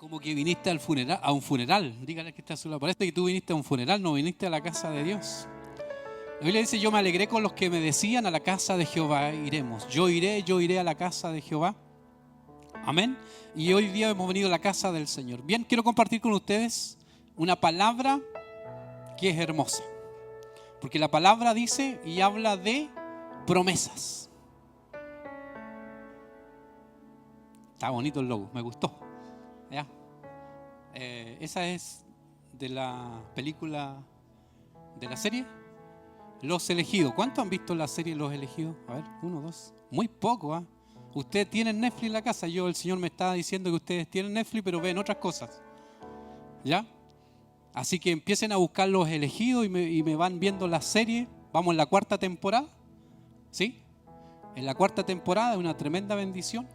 Como que viniste al funeral, a un funeral. Dígale que está a su lado. Parece que tú viniste a un funeral, no viniste a la casa de Dios. La Biblia dice: yo me alegré con los que me decían, a la casa de Jehová iremos. Yo iré a la casa de Jehová. Amén. Y hoy día hemos venido a la casa del Señor. Bien, quiero compartir con ustedes una palabra que es hermosa. Porque la palabra dice y habla de promesas. Está bonito el logo, me gustó. ¿Ya? Esa es de la película, de la serie Los Elegidos. ¿Cuántos han visto la serie Los Elegidos? A ver, 1, 2. Muy poco, ¿ah? Ustedes tienen Netflix en la casa. El Señor me está diciendo que ustedes tienen Netflix, pero ven otras cosas. ¿Ya? Así que empiecen a buscar Los Elegidos y me van viendo la serie. Vamos en la 4ª temporada. ¿Sí? En la 4ª temporada, es una tremenda bendición.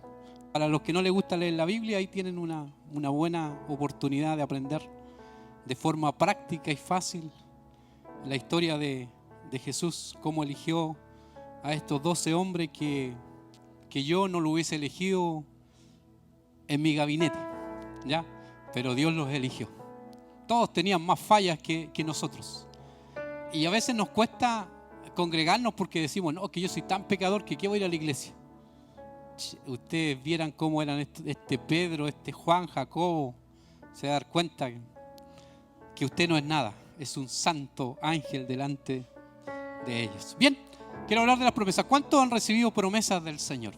Para los que no les gusta leer la Biblia, ahí tienen una buena oportunidad de aprender de forma práctica y fácil la historia de Jesús, cómo eligió a estos 12 hombres que yo no lo hubiese elegido en mi gabinete, ¿ya? Pero Dios los eligió. Todos tenían más fallas que nosotros. Y a veces nos cuesta congregarnos porque decimos, no, que yo soy tan pecador que ¿qué voy a ir a la iglesia? Ustedes vieran cómo eran este Pedro, este Juan, Jacobo, se dan cuenta que usted no es nada, es un santo ángel delante de ellos. Bien, quiero hablar de las promesas. ¿Cuántos han recibido promesas del Señor?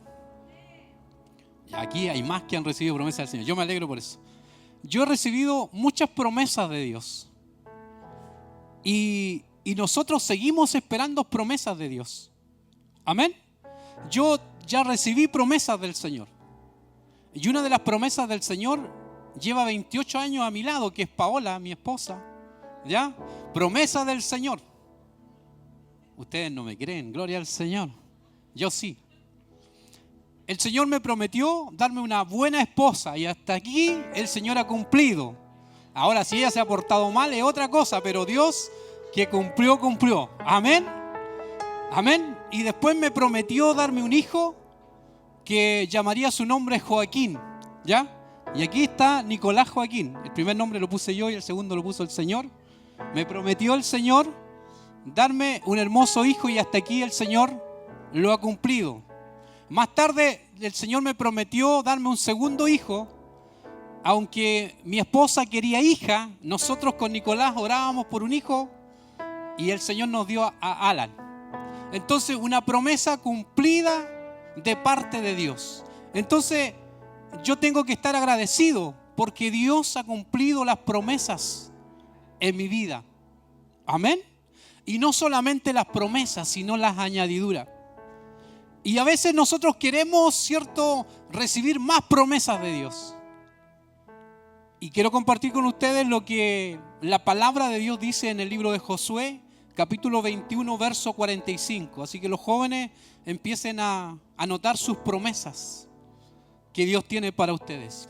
Aquí hay más que han recibido promesas del Señor. Yo me alegro por eso. Yo he recibido muchas promesas de Dios y nosotros seguimos esperando promesas de Dios. Amén. Yo ya recibí promesas del Señor. Y una de las promesas del Señor lleva 28 años a mi lado, que es Paola, mi esposa. ¿Ya? Promesa del Señor. Ustedes no me creen, gloria al Señor. Yo sí. El Señor me prometió darme una buena esposa y hasta aquí el Señor ha cumplido. Ahora, si ella se ha portado mal es otra cosa, pero Dios que cumplió, cumplió. Amén. Amén. Y después me prometió darme un hijo que llamaría su nombre Joaquín. ¿Ya? Y aquí está Nicolás Joaquín. El primer nombre lo puse yo y el segundo lo puso el Señor. Me prometió el Señor darme un hermoso hijo y hasta aquí el Señor lo ha cumplido. Más tarde el Señor me prometió darme un segundo hijo. Aunque mi esposa quería hija, nosotros con Nicolás orábamos por un hijo y el Señor nos dio a Alan. Entonces, una promesa cumplida de parte de Dios. Entonces, yo tengo que estar agradecido porque Dios ha cumplido las promesas en mi vida. Amén. Y no solamente las promesas, sino las añadiduras. Y a veces nosotros queremos, ¿cierto?, recibir más promesas de Dios. Y quiero compartir con ustedes lo que la palabra de Dios dice en el libro de Josué, capítulo 21, verso 45. Así que los jóvenes empiecen a anotar sus promesas que Dios tiene para ustedes.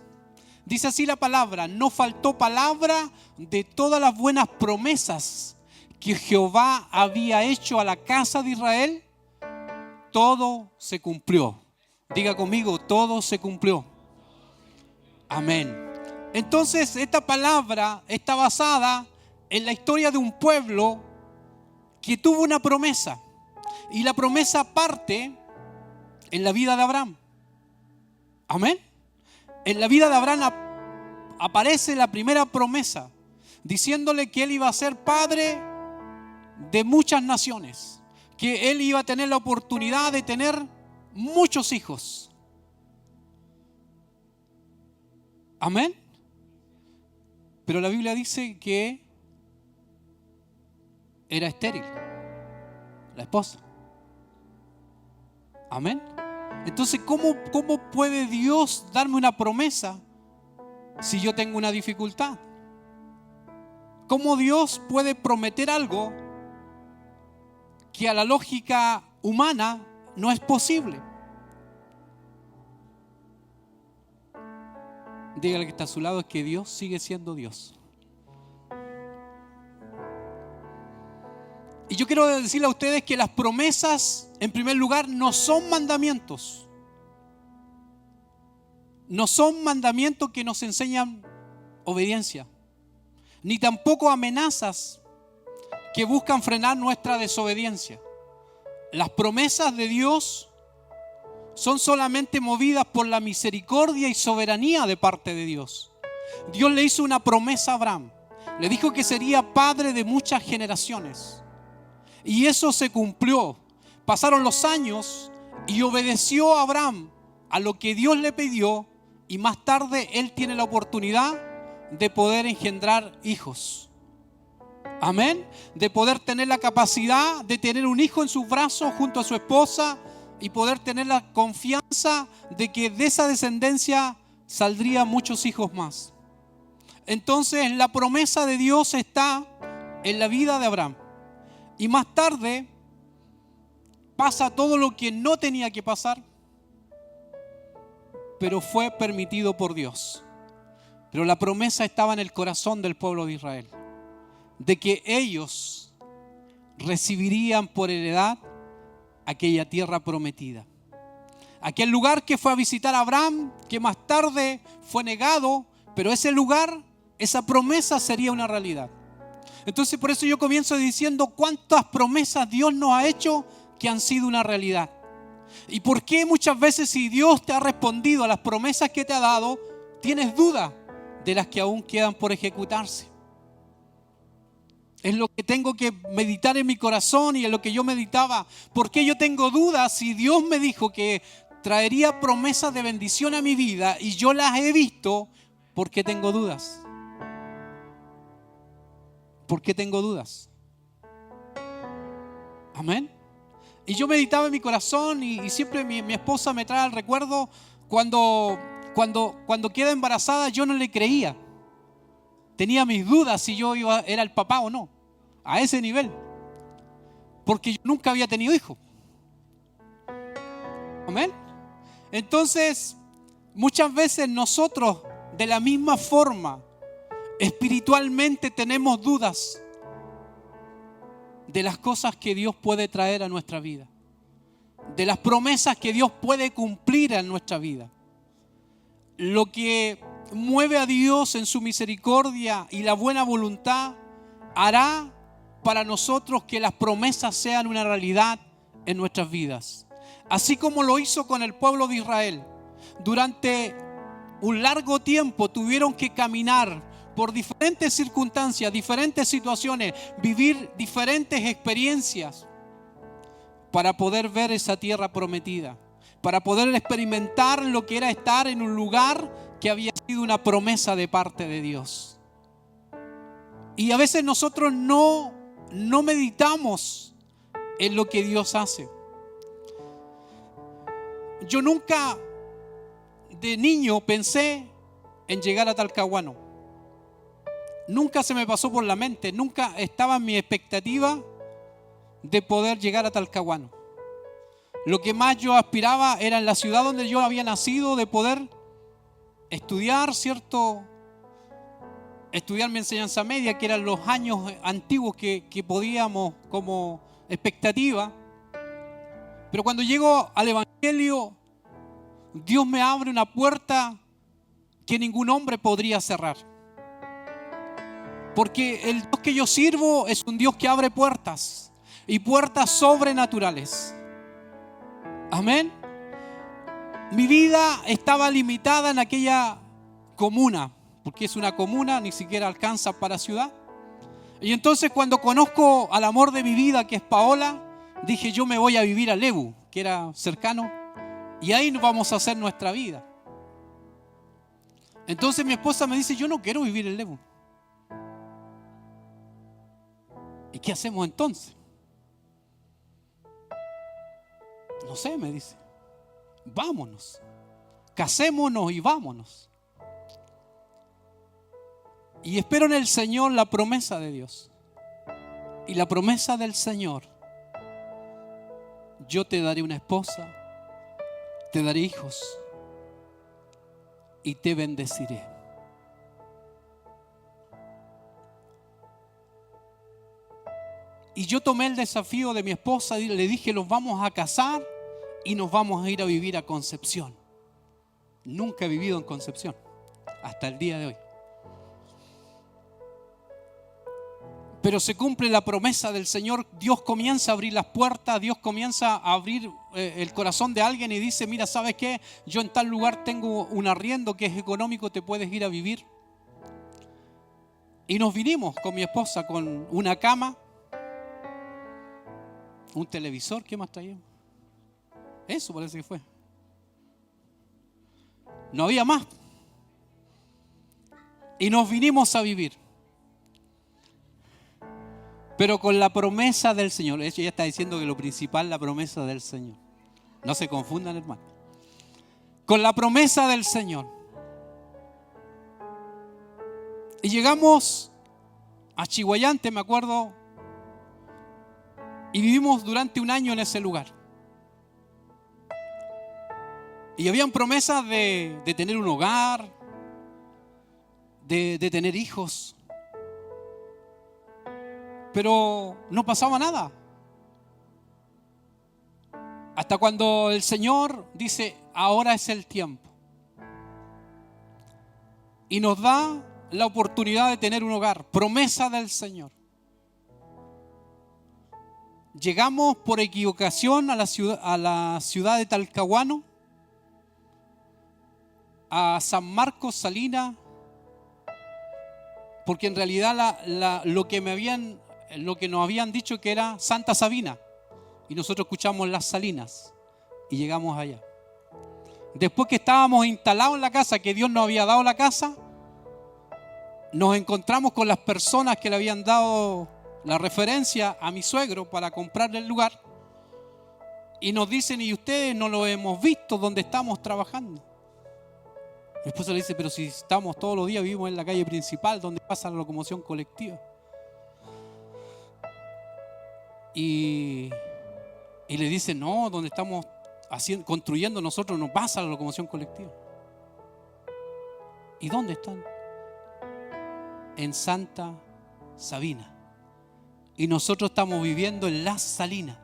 Dice así la palabra: no faltó palabra de todas las buenas promesas que Jehová había hecho a la casa de Israel. Todo se cumplió. Diga conmigo, todo se cumplió. Amén. Entonces, esta palabra está basada en la historia de un pueblo que tuvo una promesa. Y la promesa parte en la vida de Abraham. Amén. En la vida de Abraham aparece la primera promesa, diciéndole que él iba a ser padre de muchas naciones, que él iba a tener la oportunidad de tener muchos hijos. Amén. Pero la Biblia dice que era estéril la esposa. Amén. Entonces, ¿cómo puede Dios darme una promesa si yo tengo una dificultad? ¿Cómo Dios puede prometer algo que a la lógica humana no es posible? Dígale que está a su lado, es que Dios sigue siendo Dios. Y yo quiero decirle a ustedes que las promesas, en primer lugar, no son mandamientos. no son mandamientos que nos enseñan obediencia, ni tampoco amenazas que buscan frenar nuestra desobediencia. Las promesas de Dios son solamente movidas por la misericordia y soberanía de parte de Dios. Dios le hizo una promesa a Abraham. Le dijo que sería padre de muchas generaciones. Y eso se cumplió. Pasaron los años y obedeció a Abraham a lo que Dios le pidió. Y más tarde él tiene la oportunidad de poder engendrar hijos. Amén. De poder tener la capacidad de tener un hijo en sus brazos junto a su esposa y poder tener la confianza de que de esa descendencia saldrían muchos hijos más. Entonces la promesa de Dios está en la vida de Abraham. Y más tarde pasa todo lo que no tenía que pasar, pero fue permitido por Dios. Pero la promesa estaba en el corazón del pueblo de Israel, de que ellos recibirían por heredad aquella tierra prometida. Aquel lugar que fue a visitar a Abraham, que más tarde fue negado, pero ese lugar, esa promesa sería una realidad. Entonces por eso yo comienzo diciendo cuántas promesas Dios nos ha hecho que han sido una realidad. Y por qué muchas veces si Dios te ha respondido a las promesas que te ha dado, tienes duda de las que aún quedan por ejecutarse. Es lo que tengo que meditar en mi corazón y en lo que yo meditaba. ¿Por qué yo tengo dudas si Dios me dijo que traería promesas de bendición a mi vida y yo las he visto? ¿Por qué tengo dudas? ¿Por qué tengo dudas? Amén. Y yo meditaba en mi corazón y siempre mi esposa me trae al recuerdo cuando queda embarazada. Yo no le creía. Tenía mis dudas si yo era el papá o no, a ese nivel, porque yo nunca había tenido hijos. Amén. Entonces, muchas veces nosotros, de la misma forma, espiritualmente tenemos dudas de las cosas que Dios puede traer a nuestra vida, de las promesas que Dios puede cumplir en nuestra vida. Lo que mueve a Dios en su misericordia y la buena voluntad hará para nosotros que las promesas sean una realidad en nuestras vidas. Así como lo hizo con el pueblo de Israel. Durante un largo tiempo tuvieron que caminar por diferentes circunstancias, diferentes situaciones, vivir diferentes experiencias para poder ver esa tierra prometida, para poder experimentar lo que era estar en un lugar que había sido una promesa de parte de Dios. Y a veces nosotros no meditamos en lo que Dios hace. Yo nunca de niño pensé en llegar a Talcahuano. Nunca se me pasó por la mente, nunca estaba en mi expectativa de poder llegar a Talcahuano. Lo que más yo aspiraba era en la ciudad donde yo había nacido, de poder estudiar, ¿cierto? Estudiar mi enseñanza media, que eran los años antiguos que podíamos como expectativa. Pero cuando llego al Evangelio, Dios me abre una puerta que ningún hombre podría cerrar. Porque el Dios que yo sirvo es un Dios que abre puertas y puertas sobrenaturales. Amén. Mi vida estaba limitada en aquella comuna, porque es una comuna, ni siquiera alcanza para ciudad. Y entonces cuando conozco al amor de mi vida, que es Paola, dije yo me voy a vivir a Lebu, que era cercano, y ahí vamos a hacer nuestra vida. Entonces mi esposa me dice, yo no quiero vivir en Lebu. ¿Y qué hacemos entonces? No sé, me dice. Vámonos. Casémonos y vámonos. Y espero en el Señor la promesa de Dios. Y la promesa del Señor: yo te daré una esposa, te daré hijos y te bendeciré. Y yo tomé el desafío de mi esposa y le dije, los vamos a casar y nos vamos a ir a vivir a Concepción. Nunca he vivido en Concepción, hasta el día de hoy. Pero se cumple la promesa del Señor. Dios comienza a abrir las puertas, Dios comienza a abrir el corazón de alguien y dice, mira, ¿sabes qué? Yo en tal lugar tengo un arriendo que es económico, te puedes ir a vivir. Y nos vinimos con mi esposa con una cama, un televisor, ¿qué más traíamos? Eso parece que fue. No había más. Y nos vinimos a vivir. Pero con la promesa del Señor. Ella está diciendo que lo principal, la promesa del Señor. No se confundan, hermano. Con la promesa del Señor. Y llegamos a Chihuayante, me acuerdo. Y vivimos durante un año en ese lugar. Y habían promesas de tener un hogar, de tener hijos. Pero no pasaba nada. Hasta cuando el Señor dice, ahora es el tiempo. Y nos da la oportunidad de tener un hogar. Promesa del Señor. Llegamos por equivocación a la ciudad de Talcahuano, a San Marcos, Salinas, porque en realidad lo que nos habían dicho que era Santa Sabina, y nosotros escuchamos Las Salinas y llegamos allá. Después que estábamos instalados en la casa, que Dios nos había dado la casa, nos encontramos con las personas que le habían dado la referencia a mi suegro para comprarle el lugar, y nos dicen, y ustedes no lo hemos visto donde estamos trabajando. Mi esposa le dice, pero si estamos todos los días, vivimos en la calle principal donde pasa la locomoción colectiva. Y le dice, no, donde estamos construyendo nosotros no pasa la locomoción colectiva. ¿Y dónde están? En Santa Sabina. Y nosotros estamos viviendo en Las Salinas.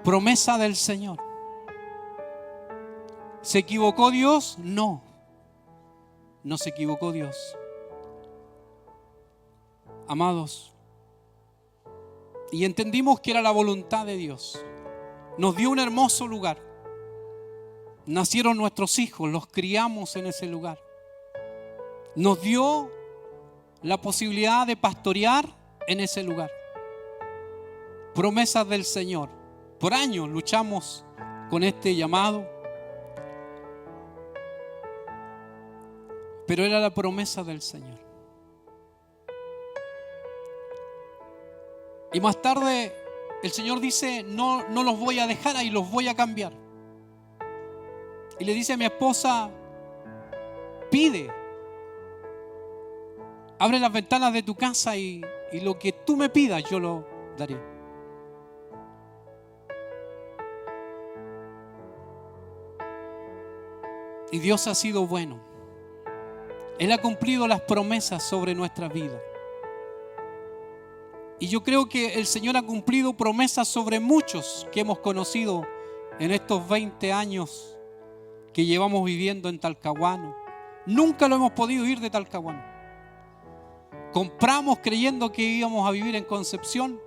Promesa del Señor. ¿Se equivocó Dios? No. No se equivocó Dios. Amados, y entendimos que era la voluntad de Dios. Nos dio un hermoso lugar. Nacieron nuestros hijos, los criamos en ese lugar. Nos dio la posibilidad de pastorear en ese lugar. Promesas del Señor. Por años luchamos con este llamado, pero era la promesa del Señor. Y más tarde el Señor dice, no los voy a dejar ahí, los voy a cambiar. Y le dice a mi esposa, pide, abre las ventanas de tu casa y lo que tú me pidas yo lo daré. Y Dios ha sido bueno. Él ha cumplido las promesas sobre nuestras vidas. Y yo creo que el Señor ha cumplido promesas sobre muchos que hemos conocido en estos 20 años que llevamos viviendo en Talcahuano. Nunca lo hemos podido ir de Talcahuano. Compramos creyendo que íbamos a vivir en Concepción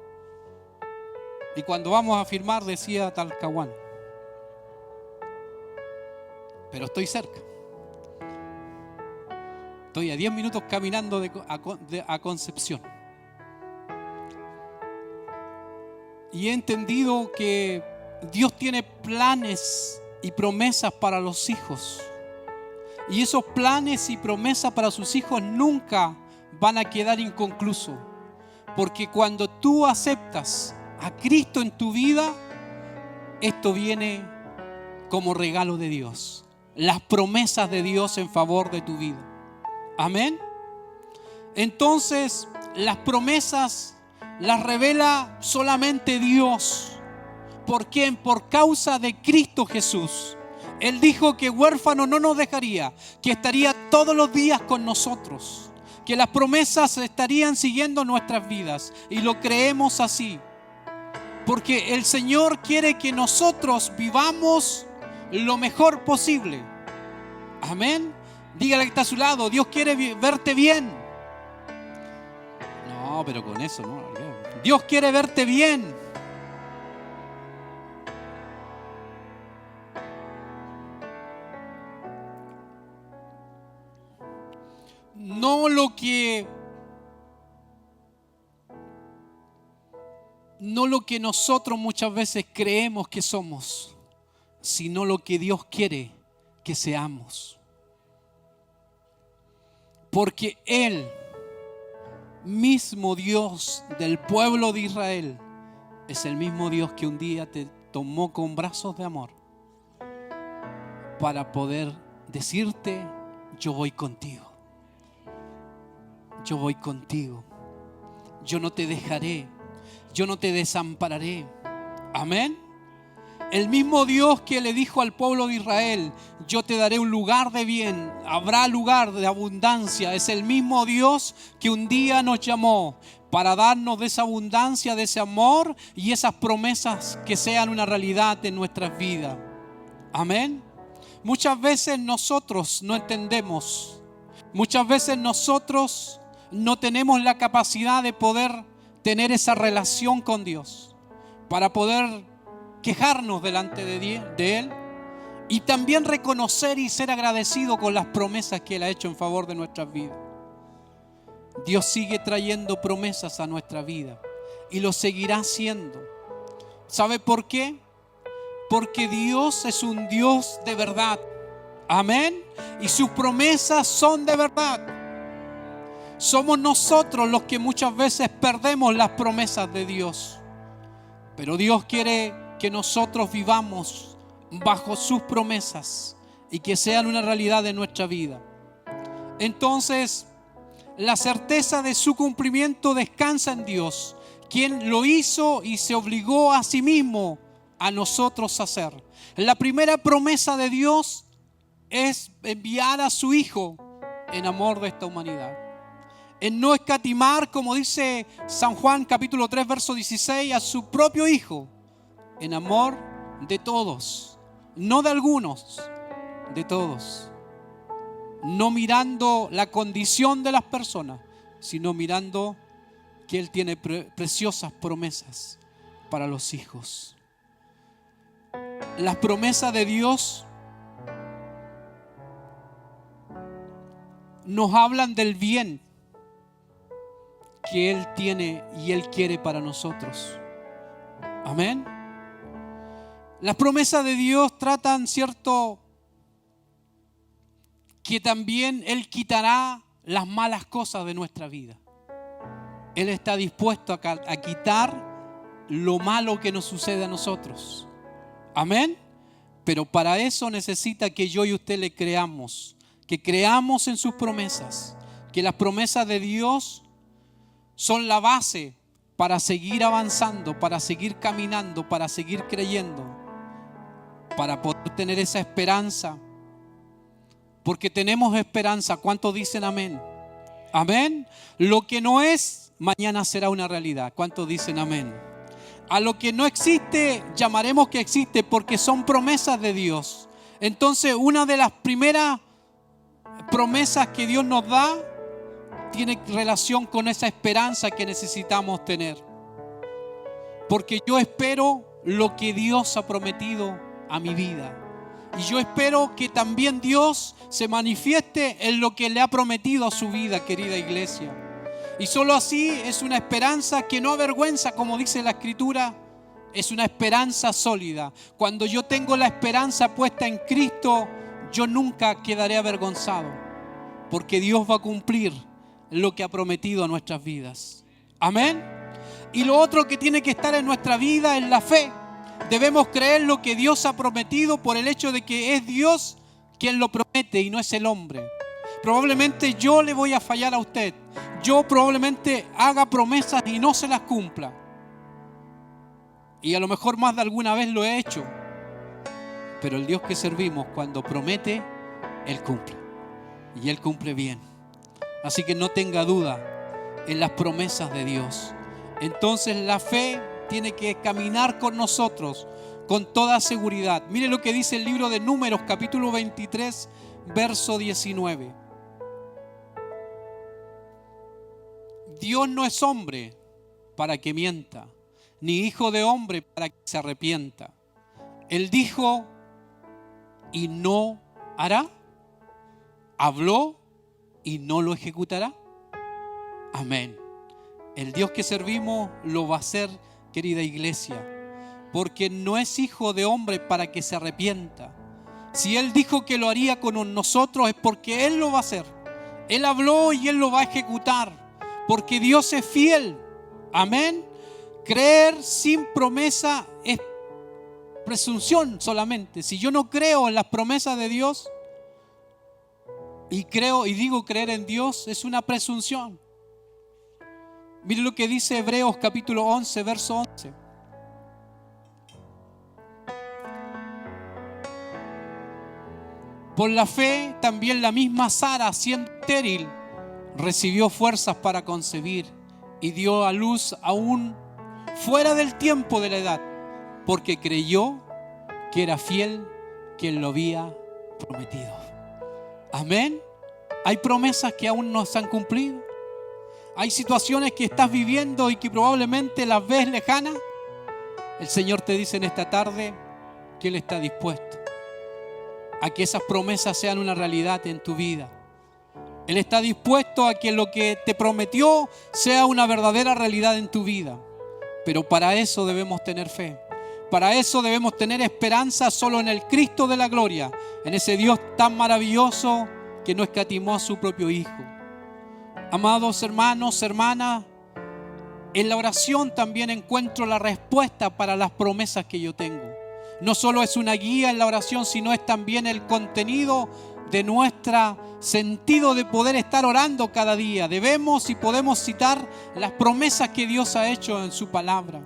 y cuando vamos a firmar decía Talcahuano. Pero estoy cerca. Estoy a 10 minutos caminando a Concepción. Y he entendido que Dios tiene planes y promesas para los hijos. Y esos planes y promesas para sus hijos nunca van a quedar inconclusos. Porque cuando tú aceptas a Cristo en tu vida, esto viene como regalo de Dios. Las promesas de Dios en favor de tu vida. Amén. Entonces, las promesas las revela solamente Dios. ¿Por quién? Por causa de Cristo Jesús. Él dijo que huérfano no nos dejaría, que estaría todos los días con nosotros, que las promesas estarían siguiendo nuestras vidas. Y lo creemos así, porque el Señor quiere que nosotros vivamos lo mejor posible. Amén. Dígale que está a su lado, Dios quiere verte bien. No, pero con eso no. Dios quiere verte bien. No lo que nosotros muchas veces creemos que somos, sino lo que Dios quiere que seamos. Porque Él, mismo Dios del pueblo de Israel, es el mismo Dios que un día te tomó con brazos de amor para poder decirte: yo voy contigo. Yo voy contigo. Yo no te dejaré. Yo no te desampararé. Amén. El mismo Dios que le dijo al pueblo de Israel: yo te daré un lugar de bien, habrá lugar de abundancia. Es el mismo Dios que un día nos llamó para darnos de esa abundancia, de ese amor y esas promesas que sean una realidad en nuestras vidas. Amén. Muchas veces nosotros no entendemos. Muchas veces nosotros no tenemos la capacidad de poder tener esa relación con Dios para poder quejarnos delante de Él y también reconocer y ser agradecido con las promesas que Él ha hecho en favor de nuestras vidas. Dios sigue trayendo promesas a nuestra vida y lo seguirá haciendo. ¿Sabe por qué? Porque Dios es un Dios de verdad. Amén. Y sus promesas son de verdad. Somos nosotros los que muchas veces perdemos las promesas de Dios. Pero Dios quiere que nosotros vivamos bajo sus promesas y que sean una realidad de nuestra vida. Entonces, la certeza de su cumplimiento descansa en Dios, quien lo hizo y se obligó a sí mismo a nosotros a hacer. La primera promesa de Dios es enviar a su Hijo en amor de esta humanidad. En no escatimar, como dice San Juan capítulo 3 verso 16, a su propio Hijo en amor de todos, no de algunos, de todos. No mirando la condición de las personas, sino mirando que Él tiene preciosas promesas para los hijos. Las promesas de Dios nos hablan del bien que Él tiene y Él quiere para nosotros. Amén. Las promesas de Dios tratan, cierto, que también Él quitará las malas cosas de nuestra vida. Él está dispuesto a quitar lo malo que nos sucede a nosotros. Amén. Pero para eso necesita que yo y usted le creamos, que creamos en sus promesas, que las promesas de Dios son la base para seguir avanzando, para seguir caminando, para seguir creyendo, para poder tener esa esperanza. Porque tenemos esperanza. ¿Cuántos dicen amén? Amén. Lo que no es, mañana será una realidad. ¿Cuántos dicen amén? A lo que no existe, llamaremos que existe, porque son promesas de Dios. Entonces, una de las primeras promesas que Dios nos da tiene relación con esa esperanza que necesitamos tener. Porque yo espero lo que Dios ha prometido a mi vida. Y yo espero que también Dios se manifieste en lo que le ha prometido a su vida, querida iglesia. Y solo así es una esperanza que no avergüenza, como dice la Escritura. Es una esperanza sólida. Cuando yo tengo la esperanza puesta en Cristo, yo nunca quedaré avergonzado. Porque Dios va a cumplir lo que ha prometido a nuestras vidas. Amén. Y lo otro que tiene que estar en nuestra vida es la fe. Debemos creer lo que Dios ha prometido por el hecho de que es Dios quien lo promete y no es el hombre. Probablemente yo le voy a fallar a usted. Yo probablemente haga promesas y no se las cumpla. Y a lo mejor más de alguna vez lo he hecho. Pero el Dios que servimos, cuando promete, Él cumple. Y Él cumple bien. Así que no tenga duda en las promesas de Dios. Entonces la fe tiene que caminar con nosotros con toda seguridad. Mire lo que dice el libro de Números, capítulo 23, verso 19. Dios no es hombre para que mienta, ni hijo de hombre para que se arrepienta. Él dijo y no hará. Habló y no lo ejecutará. Amén. El Dios que servimos lo va a hacer, querida iglesia, porque no es hijo de hombre para que se arrepienta. Si Él dijo que lo haría con nosotros es porque Él lo va a hacer. Él habló y Él lo va a ejecutar, porque Dios es fiel. Amén. Creer sin promesa es presunción solamente. Si yo no creo en las promesas de Dios y creo y digo creer en Dios, es una presunción. Mire lo que dice Hebreos capítulo 11, verso 11. Por la fe también la misma Sara, siendo estéril, recibió fuerzas para concebir y dio a luz aún fuera del tiempo de la edad, porque creyó que era fiel quien lo había prometido. Amén. Hay promesas que aún no se han cumplido. Hay situaciones que estás viviendo y que probablemente las ves lejanas. El Señor te dice en esta tarde que Él está dispuesto a que esas promesas sean una realidad en tu vida. Él está dispuesto a que lo que te prometió sea una verdadera realidad en tu vida. Pero para eso debemos tener fe. Para eso debemos tener esperanza solo en el Cristo de la gloria, en ese Dios tan maravilloso que no escatimó a su propio Hijo. Amados hermanos, hermanas, en la oración también encuentro la respuesta para las promesas que yo tengo. No solo es una guía en la oración, sino es también el contenido de nuestro sentido de poder estar orando cada día. Debemos y podemos citar las promesas que Dios ha hecho en su palabra.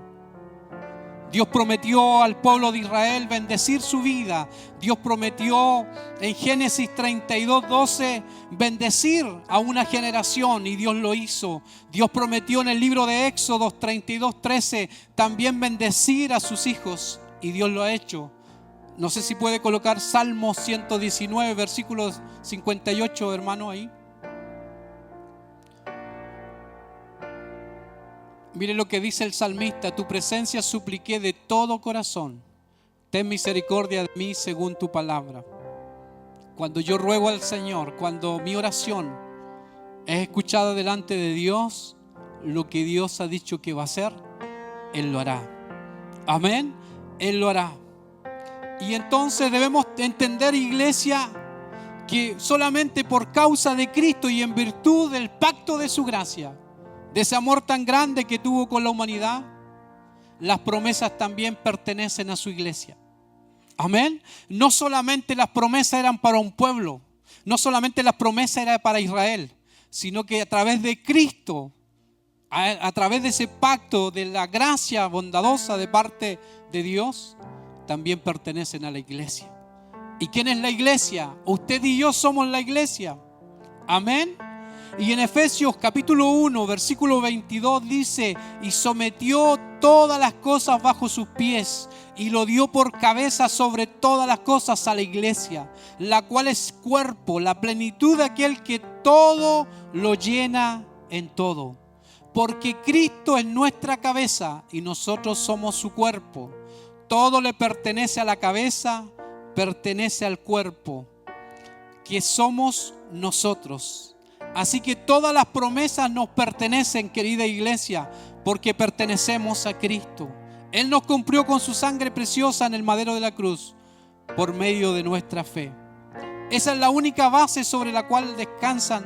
Dios prometió al pueblo de Israel bendecir su vida. Dios prometió en Génesis 32:12 bendecir a una generación y Dios lo hizo. Dios prometió en el libro de Éxodo 32:13 también bendecir a sus hijos y Dios lo ha hecho. No sé si puede colocar Salmo 119, versículo 58, hermano, ahí. Mire lo que dice el salmista: tu presencia supliqué de todo corazón. Ten misericordia de mí según tu palabra. Cuando yo ruego al Señor, cuando mi oración es escuchada delante de Dios, lo que Dios ha dicho que va a hacer, Él lo hará. Amén. Él lo hará. Y entonces debemos entender, iglesia, que solamente por causa de Cristo y en virtud del pacto de su gracia, de ese amor tan grande que tuvo con la humanidad, las promesas también pertenecen a su iglesia. Amén. No solamente las promesas eran para un pueblo, no solamente las promesas eran para Israel, sino que a través de Cristo, a través de ese pacto de la gracia bondadosa de parte de Dios, también pertenecen a la iglesia. ¿Y quién es la iglesia? Usted y yo somos la iglesia. Amén. Y en Efesios capítulo 1, versículo 22 dice: y sometió todas las cosas bajo sus pies y lo dio por cabeza sobre todas las cosas a la iglesia, la cual es cuerpo, la plenitud de aquel que todo lo llena en todo. Porque Cristo es nuestra cabeza y nosotros somos su cuerpo. Todo le pertenece a la cabeza, pertenece al cuerpo, que somos nosotros. Así que todas las promesas nos pertenecen, querida iglesia, porque pertenecemos a Cristo. Él nos cumplió con su sangre preciosa en el madero de la cruz por medio de nuestra fe. Esa es la única base sobre la cual descansan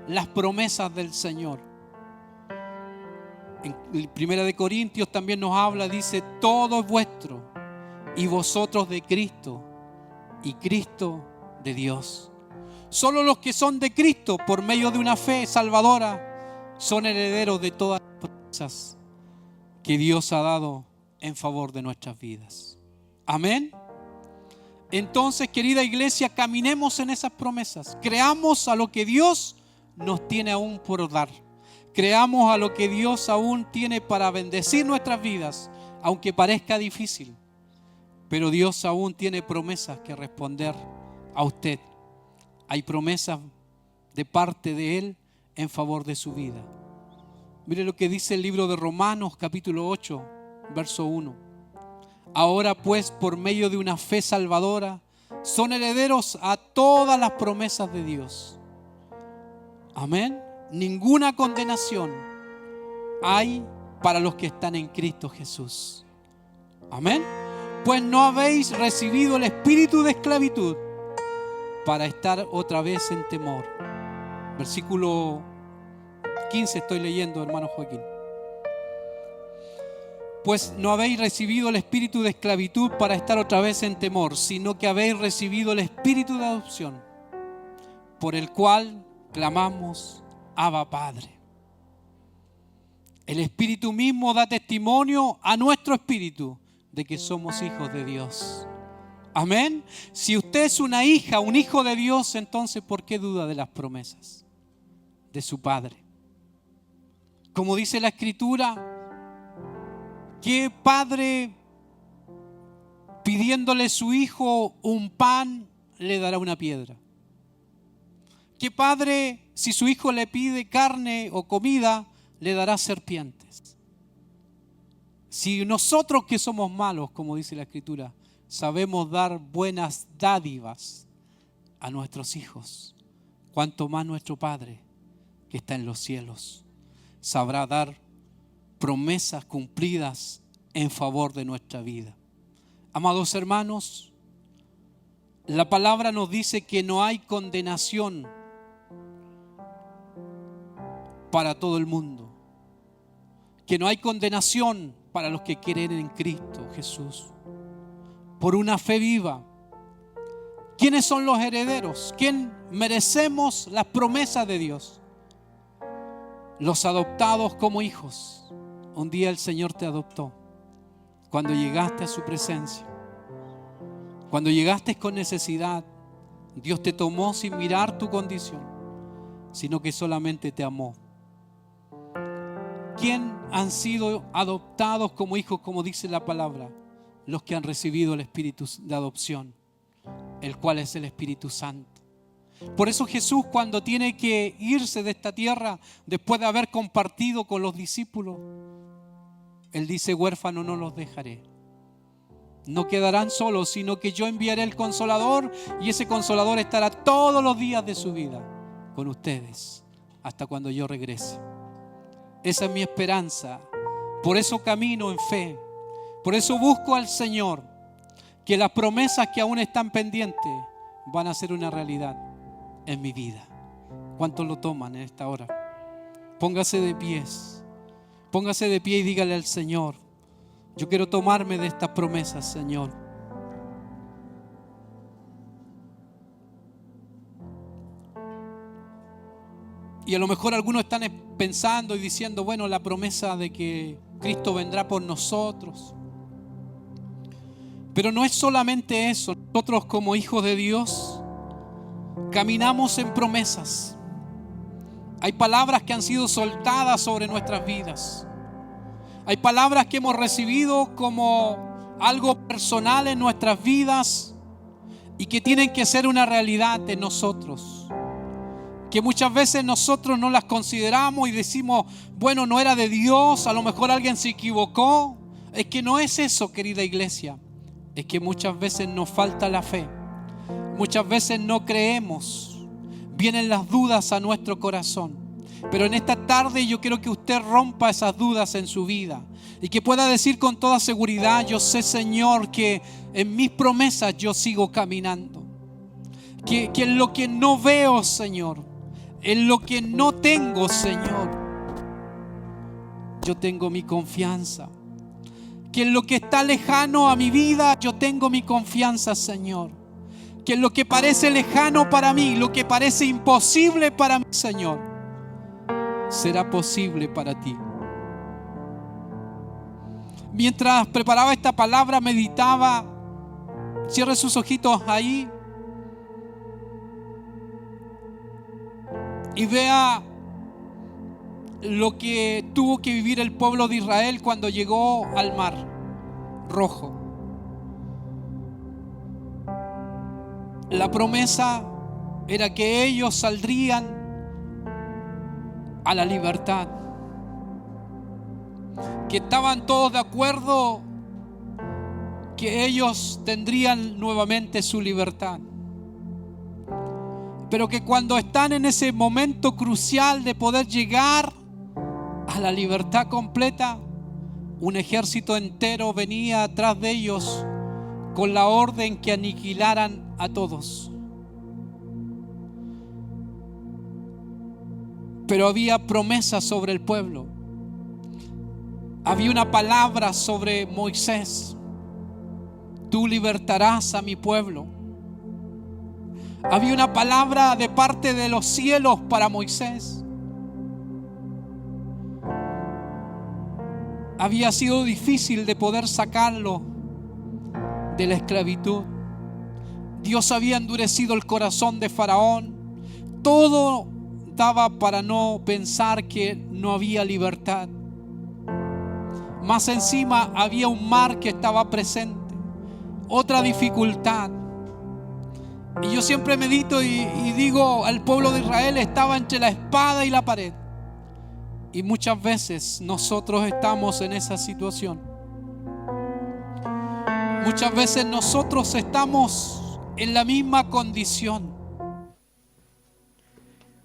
las promesas del Señor. En 1 Corintios también nos habla, dice: todo es vuestro y vosotros de Cristo y Cristo de Dios. Solo los que son de Cristo por medio de una fe salvadora son herederos de todas las promesas que Dios ha dado en favor de nuestras vidas. Amén. Entonces, querida iglesia, caminemos en esas promesas. Creamos a lo que Dios nos tiene aún por dar. Creamos a lo que Dios aún tiene para bendecir nuestras vidas, aunque parezca difícil. Pero Dios aún tiene promesas que responder a usted. Hay promesas de parte de Él en favor de su vida. Mire lo que dice el libro de Romanos, capítulo 8, verso 1. Ahora pues, por medio de una fe salvadora, son herederos a todas las promesas de Dios. Amén. Ninguna condenación hay para los que están en Cristo Jesús. Amén. Pues no habéis recibido el espíritu de esclavitud para estar otra vez en temor. Versículo 15 estoy leyendo, hermano Joaquín. Pues no habéis recibido el espíritu de esclavitud para estar otra vez en temor, sino que habéis recibido el espíritu de adopción, por el cual clamamos, Abba, Padre. El Espíritu mismo da testimonio a nuestro espíritu de que somos hijos de Dios. Amén. Si usted es una hija, un hijo de Dios, entonces ¿por qué duda de las promesas de su Padre? Como dice la Escritura, ¿qué padre pidiéndole a su hijo un pan le dará una piedra? ¿Qué padre, si su hijo le pide carne o comida, le dará serpientes? Si nosotros que somos malos, como dice la Escritura, sabemos dar buenas dádivas a nuestros hijos, cuanto más nuestro Padre que está en los cielos sabrá dar promesas cumplidas en favor de nuestra vida. Amados hermanos, la palabra nos dice que no hay condenación para todo el mundo, que no hay condenación para los que creen en Cristo Jesús, por una fe viva. ¿Quiénes son los herederos? ¿Quién merecemos las promesas de Dios? Los adoptados como hijos. Un día el Señor te adoptó cuando llegaste a su presencia. Cuando llegaste con necesidad, Dios te tomó sin mirar tu condición, sino que solamente te amó. ¿Quién han sido adoptados como hijos, como dice la palabra? Los que han recibido el Espíritu de adopción, el cual es el Espíritu Santo. Por eso Jesús, cuando tiene que irse de esta tierra, después de haber compartido con los discípulos, Él dice: huérfanos no los dejaré. No quedarán solos, sino que yo enviaré el Consolador, y ese Consolador estará todos los días de su vida con ustedes, hasta cuando yo regrese. Esa es mi esperanza. Por eso camino en fe. Por eso busco al Señor, que las promesas que aún están pendientes van a ser una realidad en mi vida. ¿Cuántos lo toman en esta hora? Póngase de pies. Póngase de pie y dígale al Señor: yo quiero tomarme de estas promesas, Señor. Y a lo mejor algunos están pensando y diciendo: bueno, la promesa de que Cristo vendrá por nosotros. Pero no es solamente eso. Nosotros como hijos de Dios caminamos en promesas. Hay palabras que han sido soltadas sobre nuestras vidas. Hay palabras que hemos recibido como algo personal en nuestras vidas y que tienen que ser una realidad en nosotros. Que muchas veces nosotros no las consideramos y decimos: bueno, no era de Dios, a lo mejor alguien se equivocó. Es que no es eso, querida iglesia. Es que muchas veces nos falta la fe. Muchas veces no creemos. Vienen las dudas a nuestro corazón. Pero en esta tarde yo quiero que usted rompa esas dudas en su vida y que pueda decir con toda seguridad: yo sé, Señor, que en mis promesas yo sigo caminando. Que en lo que no veo, Señor, en lo que no tengo, Señor, yo tengo mi confianza. Que en lo que está lejano a mi vida, yo tengo mi confianza, Señor. Que en lo que parece lejano para mí, lo que parece imposible para mí, Señor, será posible para ti. Mientras preparaba esta palabra, meditaba. Cierre sus ojitos ahí y vea lo que tuvo que vivir el pueblo de Israel cuando llegó al Mar Rojo. La promesa era que ellos saldrían a la libertad, que estaban todos de acuerdo que ellos tendrían nuevamente su libertad, pero que cuando están en ese momento crucial de poder llegar a la libertad completa, un ejército entero venía atrás de ellos con la orden que aniquilaran a todos. Pero había promesas sobre el pueblo. Había una palabra sobre Moisés: tú libertarás a mi pueblo. Había una palabra de parte de los cielos para Moisés. Había sido difícil de poder sacarlo de la esclavitud. Dios había endurecido el corazón de Faraón. Todo daba para no pensar que no había libertad. Más encima había un mar que estaba presente, otra dificultad. Y yo siempre medito y digo, el pueblo de Israel estaba entre la espada y la pared. Y muchas veces nosotros estamos en esa situación. Muchas veces nosotros estamos en la misma condición.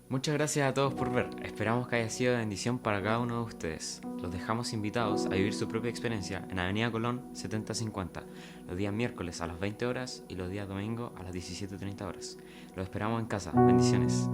Muchas gracias a todos por ver. Esperamos que haya sido de bendición para cada uno de ustedes. Los dejamos invitados a vivir su propia experiencia en Avenida Colón 7050, los días miércoles a las 20 horas y los días domingo a las 17:30 horas. Los esperamos en casa. Bendiciones.